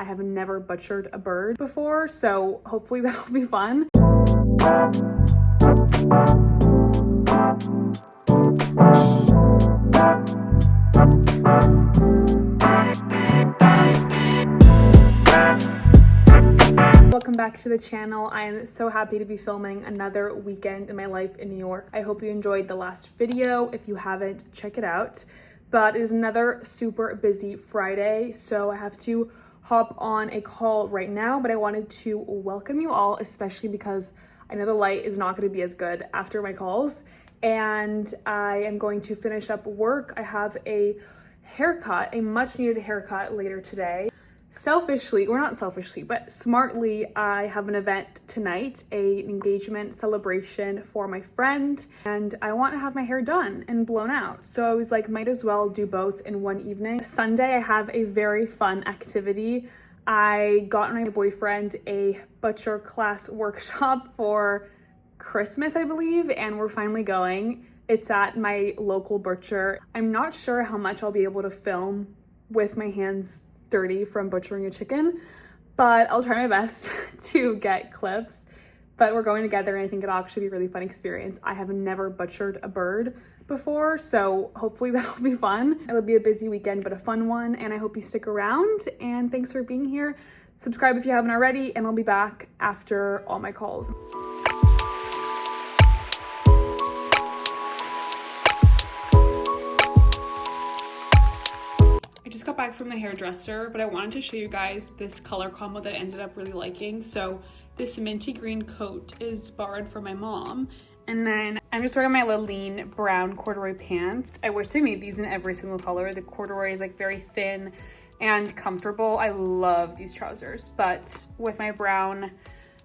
I have never butchered a bird before, so hopefully that'll be fun. Welcome back to the channel. I am so happy to be filming another weekend in my life in New York. I hope you enjoyed the last video. If you haven't, check it out. But it is another super busy Friday, so I have to hop on a call right now, but I wanted to welcome you all, especially because I know the light is not going to be as good after my calls, and I am going to finish up work. I have a haircut, a much needed haircut later today. Selfishly, or not selfishly, but smartly, I have an event tonight, an engagement celebration for my friend, and I want to have my hair done and blown out. So I was like, might as well do both in one evening. Sunday, I have a very fun activity. I got my boyfriend a butcher class workshop for Christmas, I believe, and we're finally going. It's at my local butcher. I'm not sure how much I'll be able to film with my hands dirty from butchering a chicken, but I'll try my best to get clips. But we're going together, and I think it'll actually be a really fun experience. I have never butchered a bird before, so hopefully that'll be fun. It'll be a busy weekend, but a fun one, and I hope you stick around, and thanks for being here. Subscribe if you haven't already, and I'll be back after all my calls. I just got back from the hairdresser, but I wanted to show you guys this color combo that I ended up really liking. So this minty green coat is borrowed from my mom. And then I'm just wearing my Lean brown corduroy pants. I wish they made these in every single color. The corduroy is like very thin and comfortable. I love these trousers, but with my brown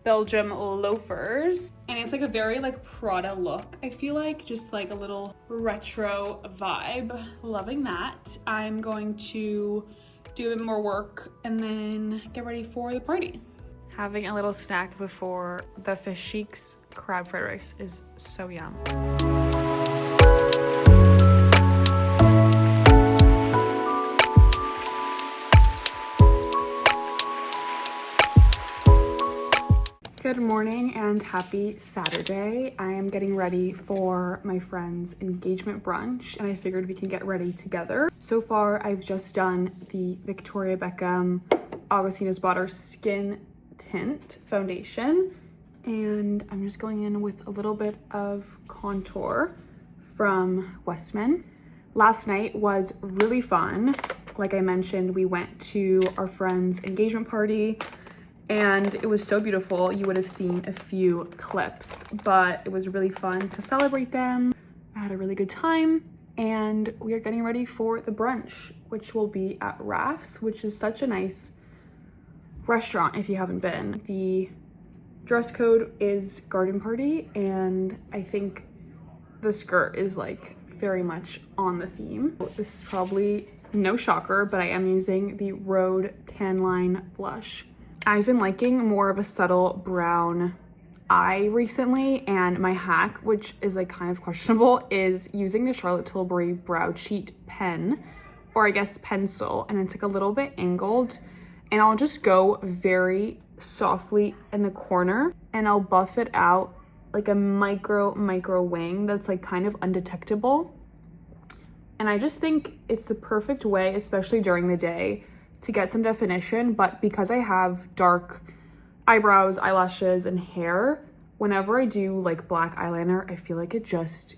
Belgium loafers, and it's like a very like Prada look. I feel like just like a little retro vibe. Loving that. I'm going to do a bit more work and then get ready for the party. Having a little snack before the Fish Chic's crab fried rice is so yum. Good morning and happy Saturday. I am getting ready for my friend's engagement brunch, and I figured we can get ready together. So far, I've just done the Victoria Beckham Augustina's Butter Skin Tint Foundation, and I'm just going in with a little bit of contour from Westman. Last night was really fun. Like I mentioned, we went to our friend's engagement party, and it was so beautiful. You would have seen a few clips, but it was really fun to celebrate them. I had a really good time, and we are getting ready for the brunch, which will be at Raff's, which is such a nice restaurant if you haven't been. The dress code is garden party, and I think the skirt is like very much on the theme. This is probably no shocker, but I am using the Rhode Tan Line blush. I've been liking more of a subtle brown eye recently, and my hack, which is like kind of questionable, is using the Charlotte Tilbury Brow Cheat pen, or I guess pencil, and it's like a little bit angled, and I'll just go very softly in the corner, and I'll buff it out like a micro wing that's like kind of undetectable. And I just think it's the perfect way, especially during the day, to get some definition. But because I have dark eyebrows, eyelashes, and hair, whenever I do like black eyeliner, I feel like it just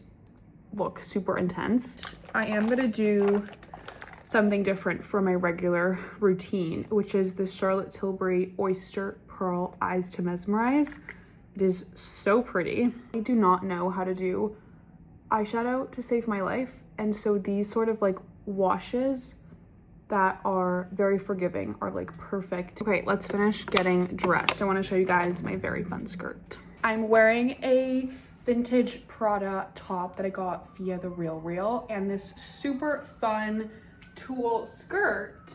looks super intense. I am gonna do something different from my regular routine, which is the Charlotte Tilbury Oyster Pearl Eyes to Mesmerize. It is so pretty. I do not know how to do eyeshadow to save my life, and so these sort of like washes that are very forgiving are like perfect. Okay, let's finish getting dressed. I want to show you guys my very fun skirt. I'm wearing a vintage Prada top that I got via the Real, and this super fun tulle skirt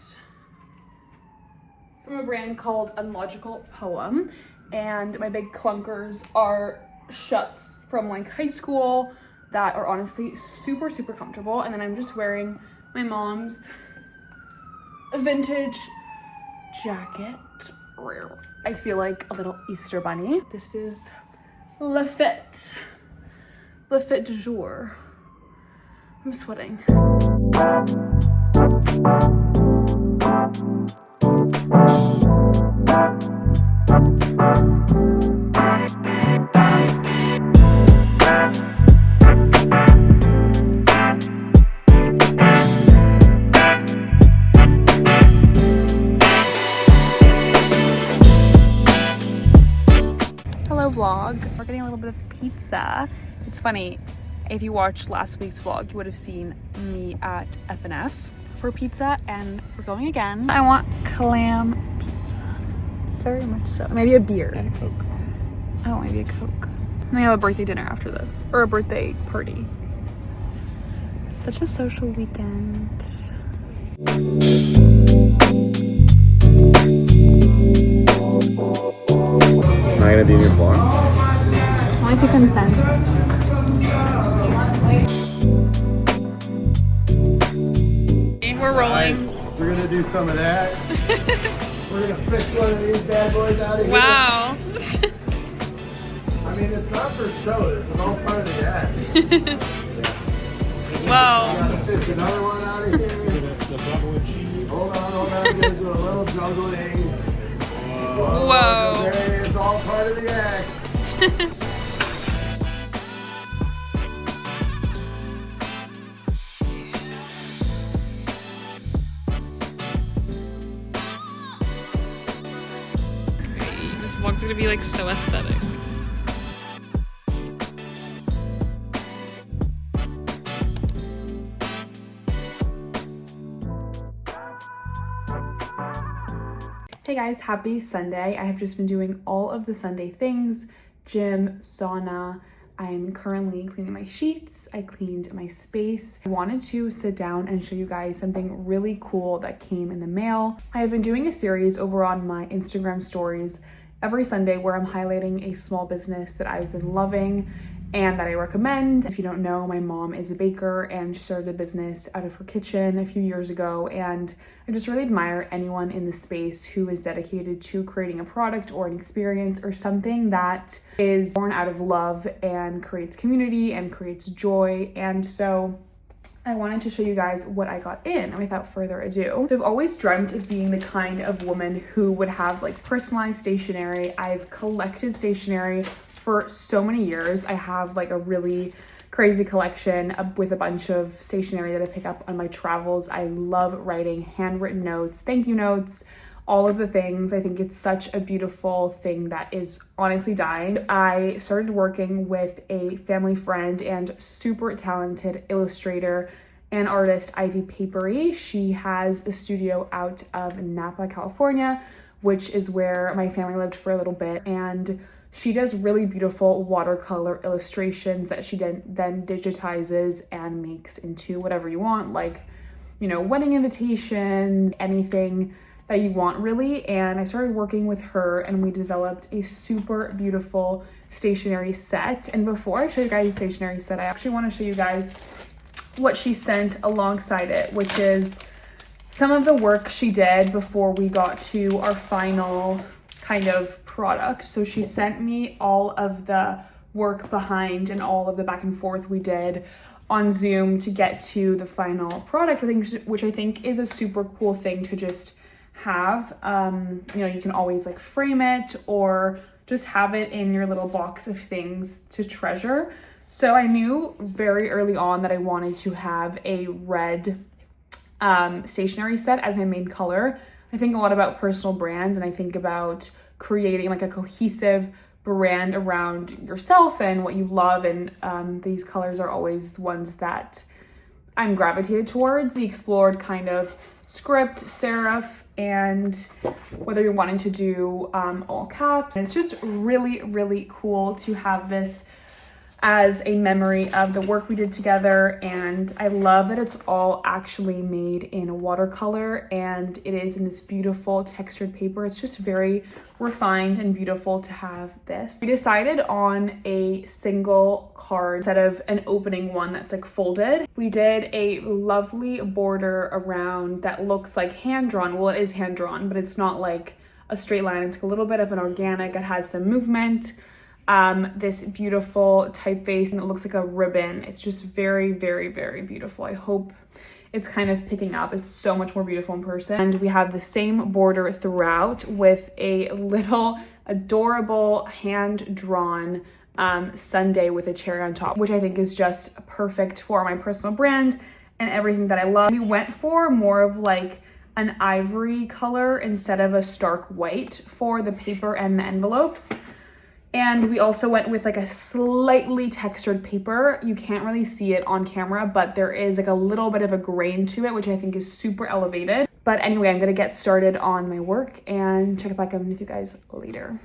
from a brand called Unlogical Poem. And my big clunkers are shuts from like high school that are honestly super comfortable. And then I'm just wearing my mom's vintage jacket. I feel like a little Easter bunny. This is Le Fit du jour. I'm sweating. Vlog. We're getting a little bit of pizza. It's funny, if you watched last week's vlog, you would have seen me at F&F for pizza, and we're going again. I want clam pizza. Very much so. Maybe a beer. And a Coke. Oh, maybe a Coke. And we have a birthday dinner after this. Or a birthday party. Such a social weekend. Am I gonna be in your vlog? Only if you consent. We're rolling. We're gonna do some of that. We're gonna fish one of these bad boys out of here. Wow. I mean, it's not for show. This is all part of the act. Whoa. Gotta fish another one out of here. Hold on. We're gonna do a little juggling. Whoa. Okay, it's all part of the act. This vlog's gonna be like so aesthetic. Hey guys, happy Sunday. I have just been doing all of the Sunday things, gym, sauna. I'm currently cleaning my sheets. I cleaned my space. I wanted to sit down and show you guys something really cool that came in the mail. I have been doing a series over on my Instagram stories every Sunday where I'm highlighting a small business that I've been loving and that I recommend. If you don't know, my mom is a baker and she started a business out of her kitchen a few years ago, and I just really admire anyone in the space who is dedicated to creating a product or an experience or something that is born out of love and creates community and creates joy. And so I wanted to show you guys what I got in, and without further ado. So I've always dreamt of being the kind of woman who would have like personalized stationery. I've collected stationery for so many years. I have like a really crazy collection with a bunch of stationery that I pick up on my travels. I love writing handwritten notes, thank you notes, all of the things. I think it's such a beautiful thing that is honestly dying. I started working with a family friend and super talented illustrator and artist, Ivy Papery. She has a studio out of Napa, California, which is where my family lived for a little bit. And she does really beautiful watercolor illustrations that she then digitizes and makes into whatever you want, like, you know, wedding invitations, anything that you want really. And I started working with her and we developed a super beautiful stationery set. And before I show you guys the stationery set, I actually want to show you guys what she sent alongside it, which is some of the work she did before we got to our final kind of product. So she sent me all of the work behind and all of the back and forth we did on Zoom to get to the final product, which I think is a super cool thing to just have. You know, you can always like frame it or just have it in your little box of things to treasure. So I knew very early on that I wanted to have a red stationery set as my main color. I think a lot about personal brand, and I think about creating like a cohesive brand around yourself and what you love, and these colors are always the ones that I'm gravitated towards. We explored kind of script, serif, and whether you're wanting to do all caps. And it's just really, really cool to have this as a memory of the work we did together. And I love that it's all actually made in watercolor and it is in this beautiful textured paper. It's just very refined and beautiful to have this. We decided on a single card instead of an opening one that's like folded. We did a lovely border around that looks like hand-drawn. Well, it is hand-drawn, but it's not like a straight line. It's a little bit of an organic. It has some movement. This beautiful typeface, and it looks like a ribbon. It's just very, very, very beautiful. I hope it's kind of picking up. It's so much more beautiful in person. And we have the same border throughout with a little adorable hand-drawn sundae with a cherry on top, which I think is just perfect for my personal brand and everything that I love. We went for more of like an ivory color instead of a stark white for the paper and the envelopes. And we also went with like a slightly textured paper. You can't really see it on camera, but there is like a little bit of a grain to it, which I think is super elevated. But anyway, I'm gonna get started on my work and check back in with you guys later.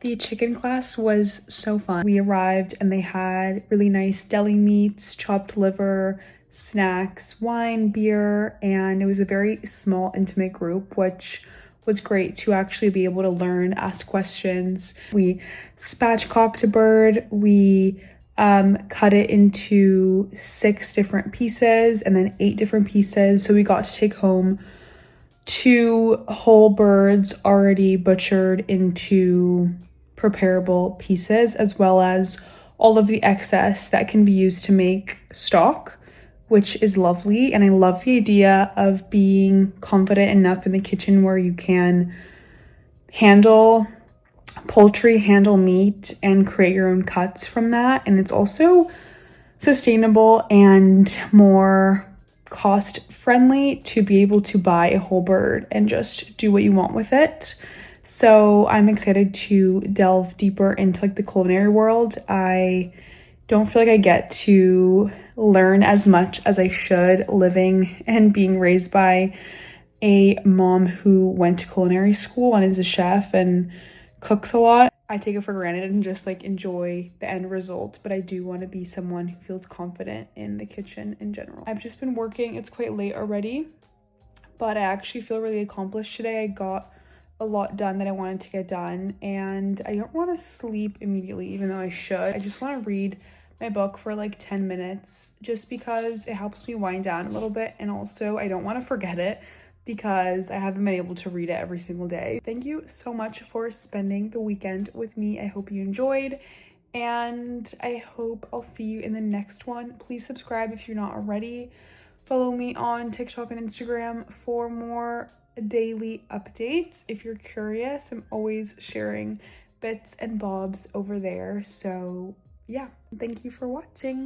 The chicken class was so fun. We arrived and they had really nice deli meats, chopped liver, snacks, wine, beer, and it was a very small, intimate group, which was great to actually be able to learn, ask questions. We spatchcocked a bird. We cut it into 6 different pieces and then 8 different pieces. So we got to take home 2 whole birds already butchered into preparable pieces, as well as all of the excess that can be used to make stock, which is lovely. And I love the idea of being confident enough in the kitchen where you can handle poultry, handle meat, and create your own cuts from that. And it's also sustainable and more cost friendly to be able to buy a whole bird and just do what you want with it. So I'm excited to delve deeper into like the culinary world. I don't feel like I get to learn as much as I should living and being raised by a mom who went to culinary school and is a chef and cooks a lot. I take it for granted and just like enjoy the end result, but I do want to be someone who feels confident in the kitchen in general. I've just been working. It's quite late already, but I actually feel really accomplished today. I got a lot done that I wanted to get done, and I don't want to sleep immediately, even though I should. I just want to read my book for like 10 minutes just because it helps me wind down a little bit, and also I don't want to forget it because I haven't been able to read it every single day. Thank you so much for spending the weekend with me. I hope you enjoyed, and I hope I'll see you in the next one. Please subscribe if you're not already. Follow me on TikTok and Instagram for more daily updates. If you're curious, I'm always sharing bits and bobs over there. So yeah, thank you for watching.